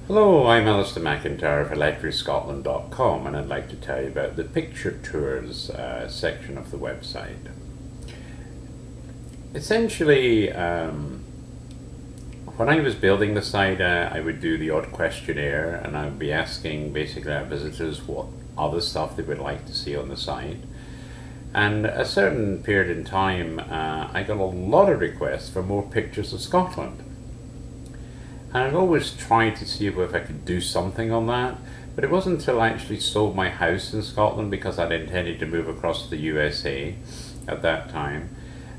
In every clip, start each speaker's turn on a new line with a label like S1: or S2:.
S1: Hello, I'm Alastair McIntyre of electryscotland.com, and I'd like to tell you about the picture tours section of the website. Essentially, when I was building the site, I would do the odd questionnaire, and I would be asking basically our visitors what other stuff they would like to see on the site. And a certain period in time, I got a lot of requests for more pictures of Scotland. And I'd always tried to see if I could do something on that, but it wasn't until I actually sold my house in Scotland, because I'd intended to move across to the USA at that time.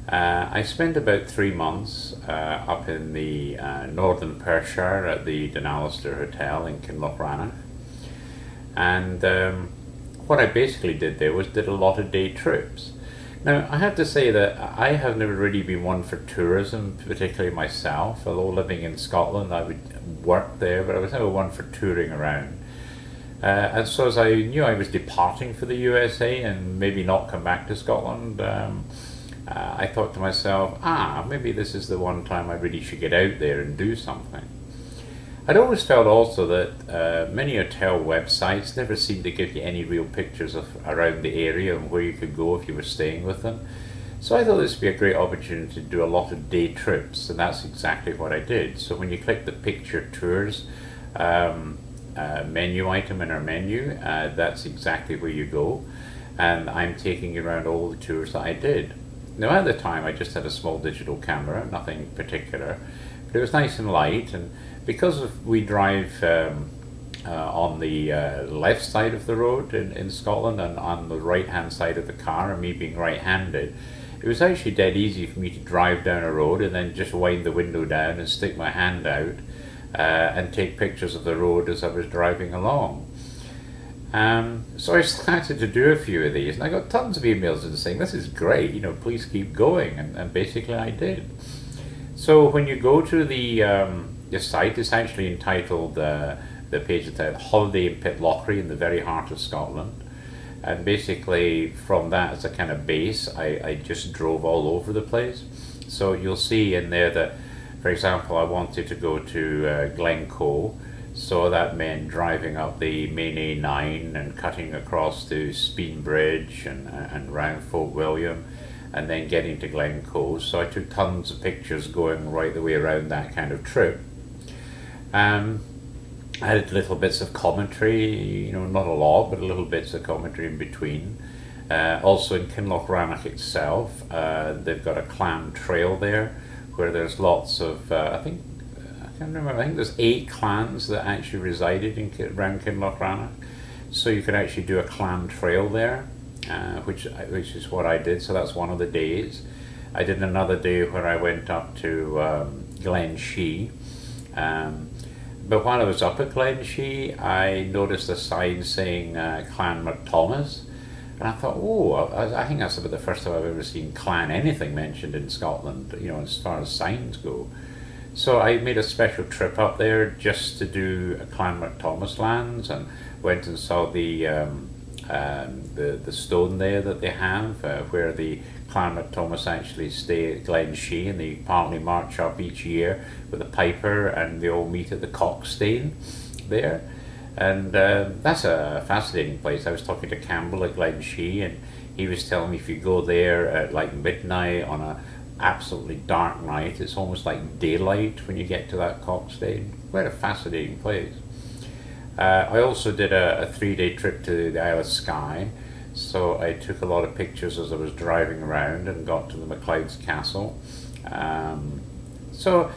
S1: I spent about 3 months up in the northern Perthshire at the Alastair Hotel in Kinlochranach. And what I basically did there was did a lot of day trips. Now, I have to say that I have never really been one for tourism, particularly myself. Although living in Scotland, I would work there, but I was never one for touring around. And so as I knew I was departing for the USA and maybe not come back to Scotland, I thought to myself, maybe this is the one time I really should get out there and do something. I'd always felt also that many hotel websites never seemed to give you any real pictures of around the area and where you could go if you were staying with them. So I thought this would be a great opportunity to do a lot of day trips, and that's exactly what I did. So when you click the picture tours menu item in our menu, that's exactly where you go, and I'm taking you around all the tours that I did. Now at the time I just had a small digital camera, nothing particular, but it was nice and light, and because we drive on the left side of the road in Scotland and on the right hand side of the car, and me being right handed, it was actually dead easy for me to drive down a road and then just wind the window down and stick my hand out and take pictures of the road as I was driving along. So I started to do a few of these, and I got tons of emails and saying, this is great, please keep going, and basically I did. So when you go to the site, is actually entitled, the page is titled Holiday in Pitlochry in the very heart of Scotland, and basically from that as a kind of base I just drove all over the place. So you'll see in there that, for example, I wanted to go to Glencoe, so that meant driving up the main A9 and cutting across to Speen Bridge and round Fort William, and then getting to Glencoe. So I took tons of pictures going right the way around that kind of trip. I added little bits of commentary, not a lot, but little bits of commentary in between. Also in Kinlochranach itself, they've got a clan trail there where there's lots of, I think there's 8 clans that actually resided around Kinlochranach. So you can actually do a clan trail there, which is what I did. So that's one of the days. I did another day where I went up to Glen Shee. But while I was up at Glen Shee, I noticed a sign saying Clan McThomas, and I thought, I think that's about the first time I've ever seen clan anything mentioned in Scotland, as far as signs go. So I made a special trip up there just to do a Clan McThomas lands, and went and saw the stone there that they have, where the Clan McThomas actually stay at Glen Shee, and they apparently march up each year with a piper, and they all meet at the Cockstane there. And that's a fascinating place. I was talking to Campbell at Glen Shee, and he was telling me if you go there at like midnight on a absolutely dark night, it's almost like daylight when you get to that Cockstane. Quite a fascinating place. I also did a 3-day trip to the Isle of Skye, so I took a lot of pictures as I was driving around and got to the MacLeod's Castle. So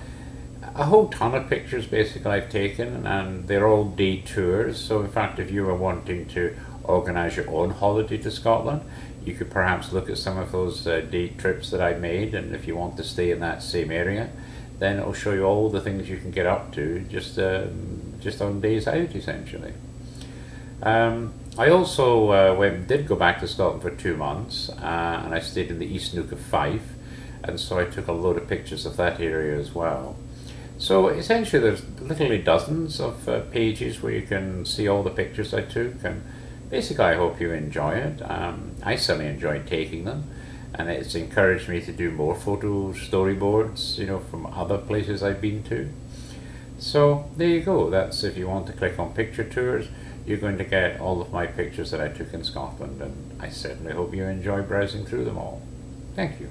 S1: a whole ton of pictures basically I've taken, and they're all day tours. So in fact, if you were wanting to organise your own holiday to Scotland, you could perhaps look at some of those day trips that I made, and if you want to stay in that same area, then it'll show you all the things you can get up to just on days out, essentially. I also did go back to Scotland for 2 months, and I stayed in the East Neuk of Fife, and so I took a load of pictures of that area as well. So essentially there's literally dozens of pages where you can see all the pictures I took, and basically I hope you enjoy it. I certainly enjoyed taking them, and it's encouraged me to do more photo storyboards, from other places I've been to. So there you go. That's, if you want to click on picture tours, you're going to get all of my pictures that I took in Scotland, and I certainly hope you enjoy browsing through them all. Thank you.